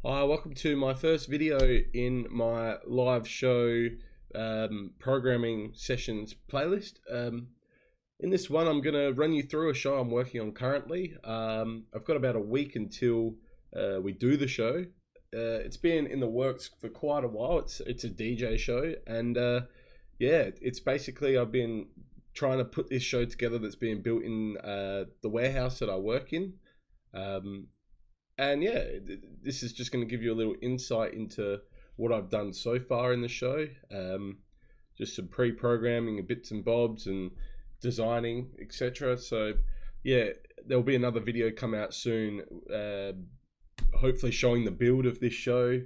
Hi, welcome to my first video in my live show programming sessions playlist. In this one, I'm going to run you through a show I'm working on currently. I've got about a week until we do the show. It's been in the works for quite a while. It's a DJ show, and yeah, it's basically I've been trying to put this show together that's being built in the warehouse that I work in. And yeah, this is just going to give you a little insight into what I've done so far in the show. Just some pre-programming, bits and bobs, and designing, etc. So yeah, there'll be another video come out soon, hopefully showing the build of this show,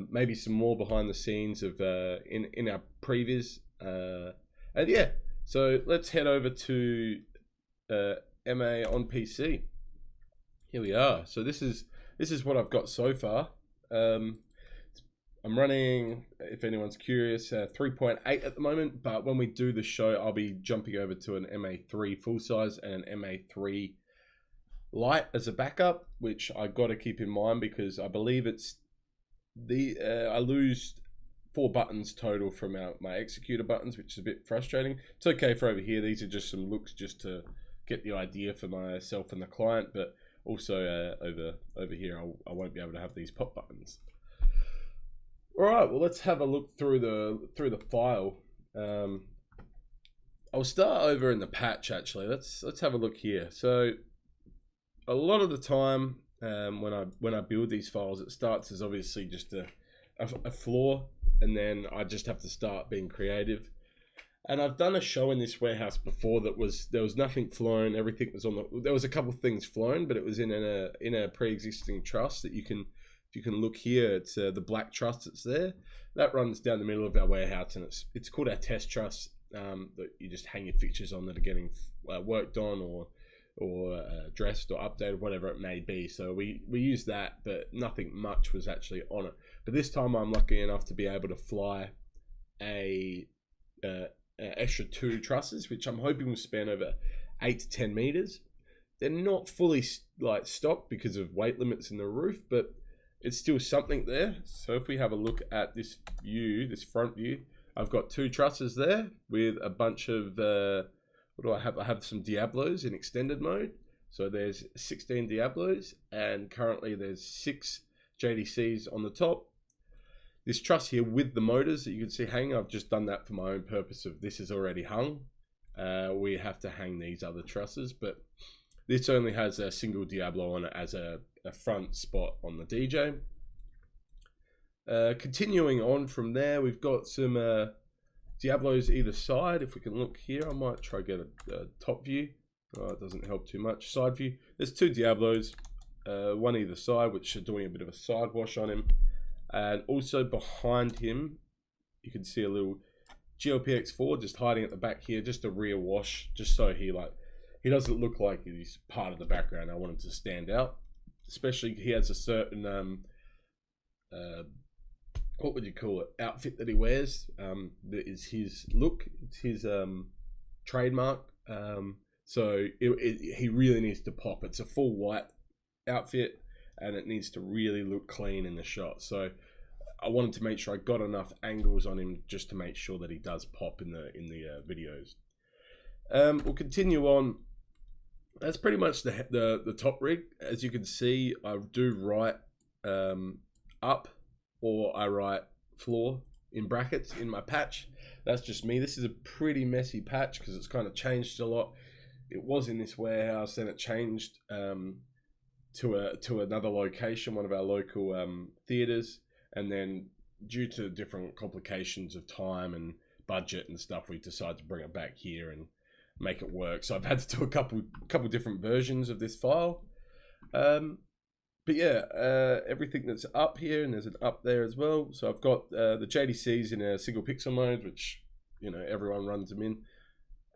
maybe some more behind the scenes of in our PreVis. And yeah, so let's head over to MA on PC. Here we are. So this is what I've got so far. I'm running, if anyone's curious, 3.8 at the moment, but when we do the show, I'll be jumping over to an MA3 full size and an MA3 light as a backup, which I got to keep in mind because I believe it's I lose 4 buttons total from my executor buttons, which is a bit frustrating. It's okay for over here. These are just some looks just to get the idea for myself and the client, but also over here I won't be able to have these pop buttons. All right, well, let's have a look through the file. I'll start over in the patch actually. Let's have a look here. So a lot of the time when I build these files, it starts as obviously just a flaw, and then I just have to start being creative. And I've done a show in this warehouse before that there was nothing flown. Everything was there was a couple of things flown, but it was in a pre-existing truss that you can, if you can look here, it's the black truss that's there. That runs down the middle of our warehouse, and it's called our test truss that you just hang your fixtures on that are getting worked on or dressed or updated, whatever it may be. So we use that, but nothing much was actually on it. But this time I'm lucky enough to be able to fly a extra 2 trusses, which I'm hoping will span over 8 to 10 meters. They're not fully like stocked because of weight limits in the roof, but it's still something there. So if we have a look at this view, this front view, I've got 2 trusses there with a bunch of what do I have? I have some Diablos in extended mode. So there's 16 Diablos, and currently there's 6 JDCs on the top. This truss here with the motors that you can see hanging, I've just done that for my own purpose of this is already hung. We have to hang these other trusses, but this only has a single Diablo on it as a front spot on the DJ. Continuing on from there, we've got some Diablos either side. If we can look here, I might try to get a top view. Oh, it doesn't help too much. Side view. There's 2 Diablos, one either side, which are doing a bit of a side wash on him. And also behind him, you can see a little GLPX4 just hiding at the back here, just a rear wash, just so he doesn't look like he's part of the background. I want him to stand out, especially he has a certain what would you call it, outfit that he wears that is his look. It's his trademark. So he really needs to pop. It's a full white outfit, and it needs to really look clean in the shot. So I wanted to make sure I got enough angles on him just to make sure that he does pop in the videos. We'll continue on. That's pretty much the top rig. As you can see, I do write up, or I write floor in brackets in my patch. That's just me. This is a pretty messy patch because it's kind of changed a lot. It was in this warehouse, then it changed to another location, one of our local theaters, and then due to different complications of time and budget and stuff, we decided to bring it back here and make it work. So I've had to do a couple different versions of this file, but yeah, everything that's up here, and there's an up there as well. So I've got the JDCs in a single pixel mode, which everyone runs them in.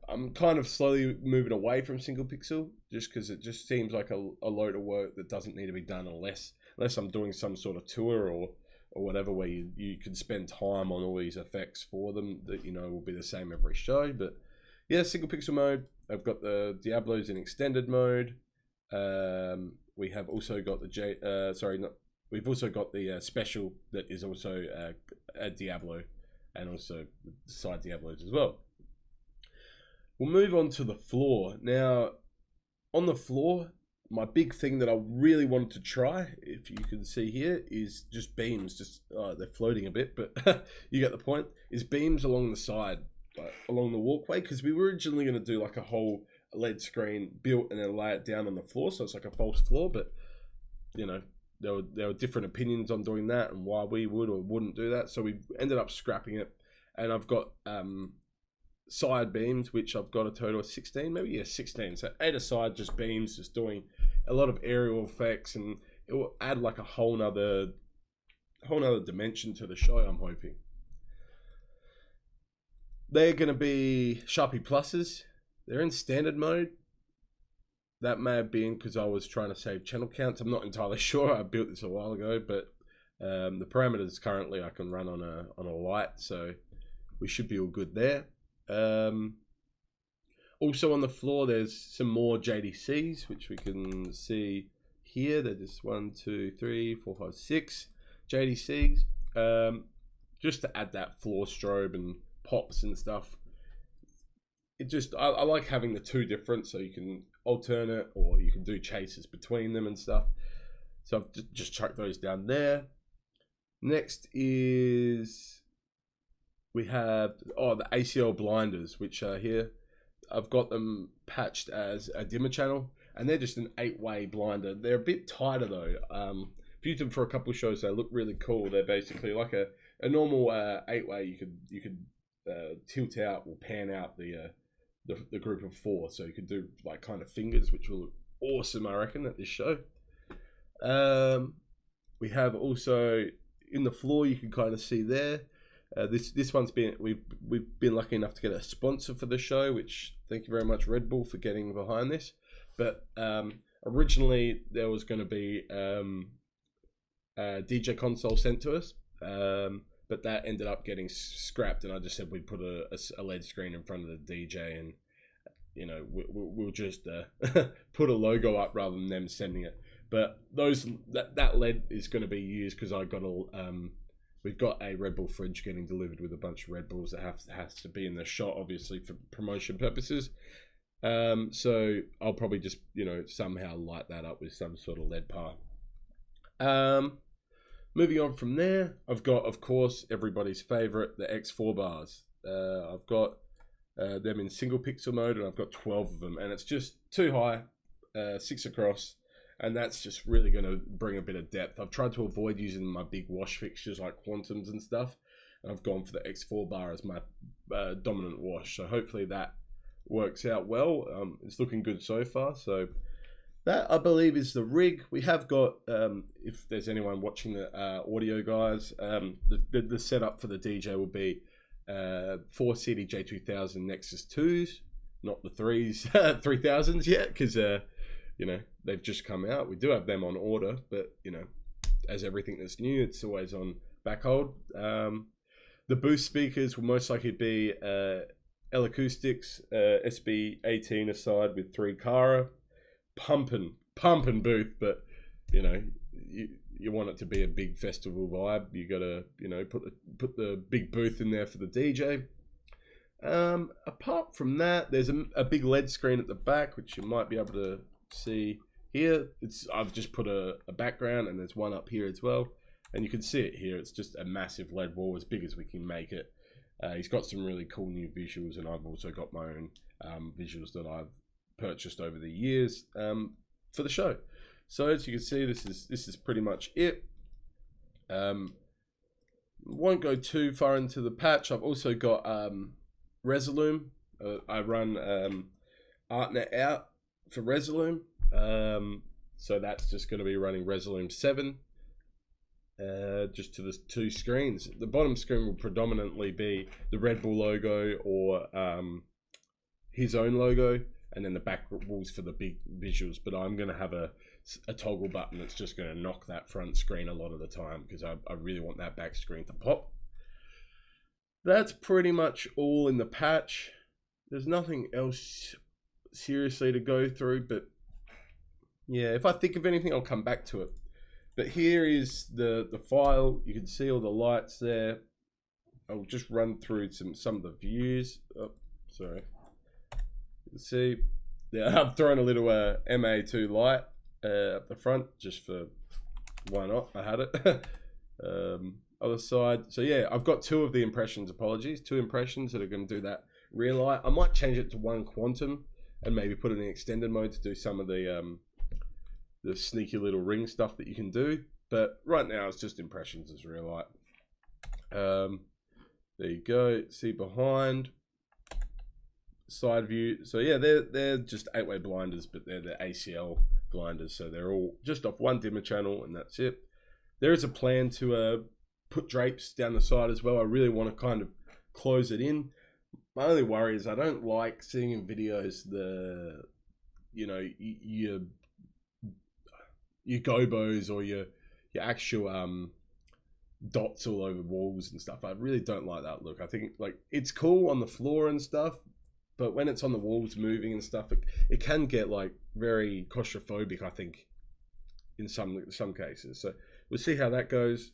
I'm kind of slowly moving away from single pixel just because it just seems like a load of work that doesn't need to be done unless I'm doing some sort of tour or whatever, where you can spend time on all these effects for them that will be the same every show. But yeah, single pixel mode. I've got the Diablos in extended mode. We have also got the we've also got the special that is also a Diablo, and also side Diablos as well. We'll move on to the floor. Now, on the floor, my big thing that I really wanted to try, if you can see here, is just beams. Just they're floating a bit, but you get the point. Is beams along the side, along the walkway, because we were originally going to do like a whole LED screen built and then lay it down on the floor, so it's like a false floor. But you know, there were different opinions on doing that and why we would or wouldn't do that. So we ended up scrapping it, and I've got side beams, which I've got a total of 16, maybe, yeah, 16. So 8 aside, just beams, just doing a lot of aerial effects, and it will add like a whole nother dimension to the show, I'm hoping. They're going to be Sharpie Pluses. They're in standard mode. That may have been because I was trying to save channel counts. I'm not entirely sure. I built this a while ago, but the parameters currently I can run on a light, so we should be all good there. Also on the floor, there's some more JDCs, which we can see here. They're just 1, 2, 3, 4, 5, 6 JDCs, just to add that floor strobe and pops and stuff. It just, I like having the two different, so you can alternate or you can do chases between them and stuff. So I've just chucked those down there. Next is, we have the ACL blinders, which are here. I've got them patched as a dimmer channel, and they're just an 8-way blinder. They're a bit tighter though. Viewed them for a couple of shows. They look really cool. They're basically like a normal 8-way. You could tilt out or pan out the group of 4, so you could do like kind of fingers, which will look awesome, I reckon, at this show. We have also in the floor, you can kind of see there. This one's been, we've been lucky enough to get a sponsor for the show, which thank you very much, Red Bull, for getting behind this. But originally there was going to be a DJ console sent to us, but that ended up getting scrapped, and I just said we'd put a LED screen in front of the DJ, and you know, we'll just put a logo up rather than them sending it. But that LED is going to be used because I got we've got a Red Bull fridge getting delivered with a bunch of Red Bulls that has to be in the shot, obviously, for promotion purposes. So I'll probably just, you know, somehow light that up with some sort of LED par. Moving on from there, I've got, of course, everybody's favorite, the X4 bars. I've got them in single pixel mode, and I've got 12 of them, and it's just 2 high, 6 across. And that's just really going to bring a bit of depth. I've tried to avoid using my big wash fixtures like Quantums and stuff. And I've gone for the X4 bar as my dominant wash. So hopefully that works out well. It's looking good so far. So that, I believe, is the rig. We have got, if there's anyone watching the audio guys, the setup for the DJ will be 4 CDJ2000 Nexus 2s, not the 3000s yet, because you know, they've just come out. We do have them on order, but you know, as everything that's new, it's always on back hold. The boost speakers will most likely be L Acoustics, SB18 aside with 3 Cara, pumping booth, but you know, you want it to be a big festival vibe. You gotta, you know, put the big booth in there for the DJ. Apart from that, there's a big LED screen at the back, which you might be able to see here. I've just put a background, and there's one up here as well, and you can see it here. It's just a massive LED wall, as big as we can make it. He's got some really cool new visuals, and I've also got my own visuals that I've purchased over the years for the show. So as you can see, this is pretty much it. Won't go too far into the patch. I've also got Resolume. I run ArtNet out for Resolume, so that's just going to be running Resolume 7, just to the 2 screens. The bottom screen will predominantly be the Red Bull logo or his own logo, and then the back walls for the big visuals. But I'm going to have a toggle button that's just going to knock that front screen a lot of the time, because I really want that back screen to pop. That's pretty much all in the patch. There's nothing else seriously to go through, but yeah, if I think of anything, I'll come back to it. But here is the file. You can see all the lights there. I'll just run through some of the views. Oh, sorry. You can see, yeah, I've thrown a little MA2 light up the front just for why not? I had it. Other side. So yeah, I've got two of the impressions. Apologies, two impressions that are going to do that rear light. I might change it to one quantum and maybe put it in extended mode to do some of the sneaky little ring stuff that you can do. But right now it's just impressions as rear light. There you go. See behind, side view. So yeah, they're just 8-way blinders, but they're the ACL blinders. So they're all just off one dimmer channel, and that's it. There is a plan to put drapes down the side as well. I really want to kind of close it in. My only worry is I don't like seeing in videos your gobos or your actual dots all over walls and stuff. I really don't like that look. I think like it's cool on the floor and stuff, but when it's on the walls moving and stuff, it can get like very claustrophobic, I think, in some cases. So we'll see how that goes.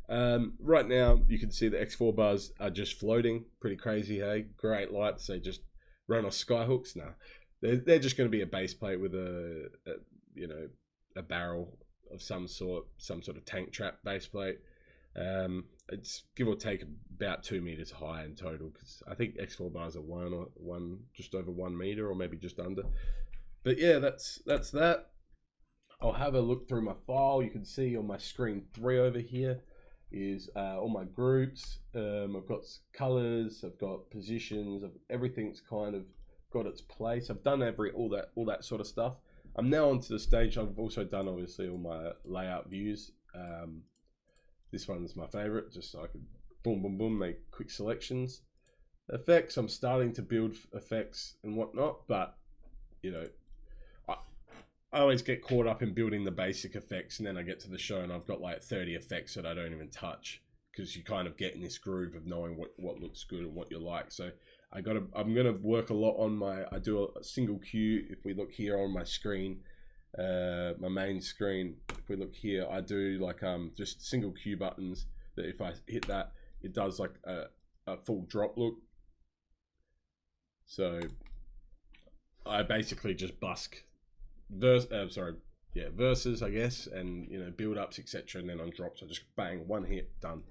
Right now you can see the X4 bars are just floating. Pretty crazy, hey? Great lights. They just run off sky hooks. Now they're just going to be a base plate with a barrel of some sort of tank trap base plate. It's give or take about 2 meters high in total, because I think X4 bars are one just over 1 meter or maybe just under. But yeah, that's that. I'll have a look through my file. You can see on my screen 3 over here is all my groups. I've got colors, I've got positions, everything's kind of got its place. I've done all that sort of stuff. I'm now onto the stage. I've also done obviously all my layout views. This one's my favorite, just so I could boom, boom, boom, make quick selections. Effects, I'm starting to build effects and whatnot, but you know, I always get caught up in building the basic effects, and then I get to the show and I've got like 30 effects that I don't even touch, because you kind of get in this groove of knowing what looks good and what you like. So I'm gonna work a lot on I do a single cue. If we look here on my screen, my main screen, if we look here, I do like just single cue buttons that if I hit that, it does like a full drop look. So I basically just busk verses, I guess, and build ups, etc. And then on drops I just bang, one hit, done.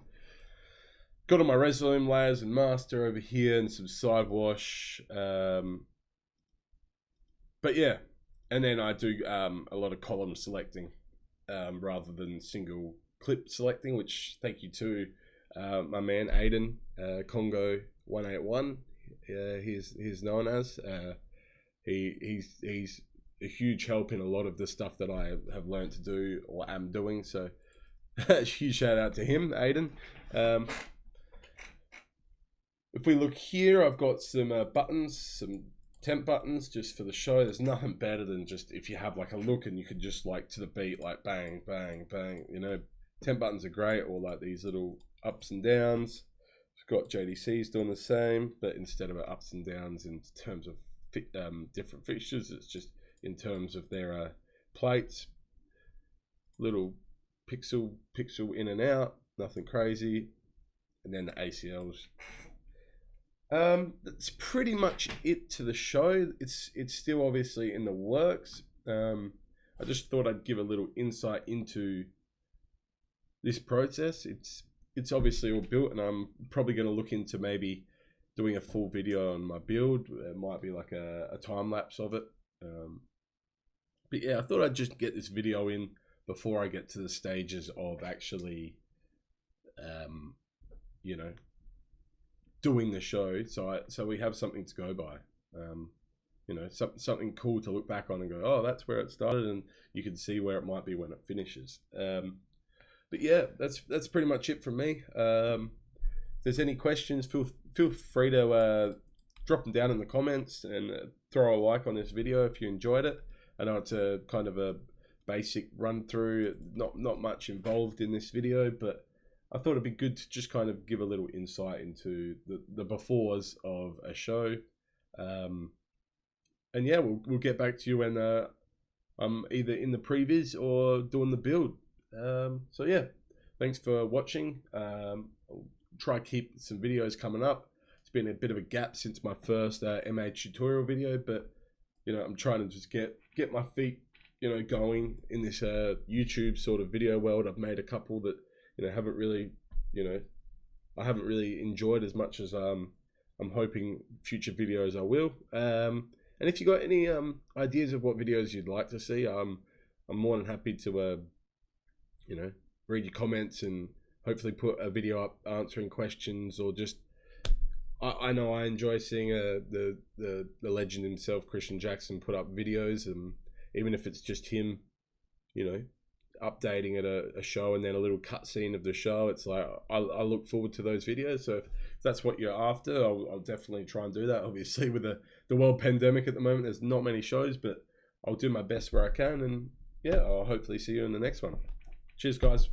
Got all my resolum layers and master over here and some side wash. But yeah, and then I do a lot of column selecting rather than single clip selecting, which thank you to my man Aiden, Congo 181. He's known as. He's a huge help in a lot of the stuff that I have learned to do or am doing. So huge shout out to him, Aiden. If we look here, I've got some buttons, some temp buttons just for the show. There's nothing better than just if you have like a look and you can just like to the beat, like bang, bang, bang, temp buttons are great, or like these little ups and downs. I've got JDCs doing the same, but instead of ups and downs in terms of different fixtures, it's just in terms of their plates. Little pixel in and out, nothing crazy. And then the ACLs. That's pretty much it to the show. It's still obviously in the works. I just thought I'd give a little insight into this process. It's obviously all built, and I'm probably going to look into maybe doing a full video on my build. It might be like a time lapse of it. But yeah, I thought I'd just get this video in before I get to the stages of actually, doing the show. So we have something to go by. Something cool to look back on and go, oh, that's where it started, and you can see where it might be when it finishes. But yeah, that's pretty much it from me. If there's any questions, feel free to drop them down in the comments, and throw a like on this video if you enjoyed it. I know it's a kind of a basic run through, not much involved in this video, but I thought it'd be good to just kind of give a little insight into the befores of a show. And yeah, we'll get back to you when I'm either in the PreVis or doing the build. So yeah, thanks for watching. I'll try to keep some videos coming up. It's been a bit of a gap since my first MA tutorial video, but you know, I'm trying to just get my feet, you know, going in this YouTube sort of video world. I've made a couple that, you know, haven't really, you know, I haven't really enjoyed as much as I'm hoping future videos I will. And if you got any ideas of what videos you'd like to see, I'm more than happy to you know, read your comments and hopefully put a video up answering questions, or just I know I enjoy seeing the legend himself, Christian Jackson, put up videos, and even if it's just him, you know, updating at a show and then a little cutscene of the show, it's like I look forward to those videos. So if that's what you're after, I'll definitely try and do that. Obviously, with the world pandemic at the moment, there's not many shows, but I'll do my best where I can, and yeah, I'll hopefully see you in the next one. Cheers, guys.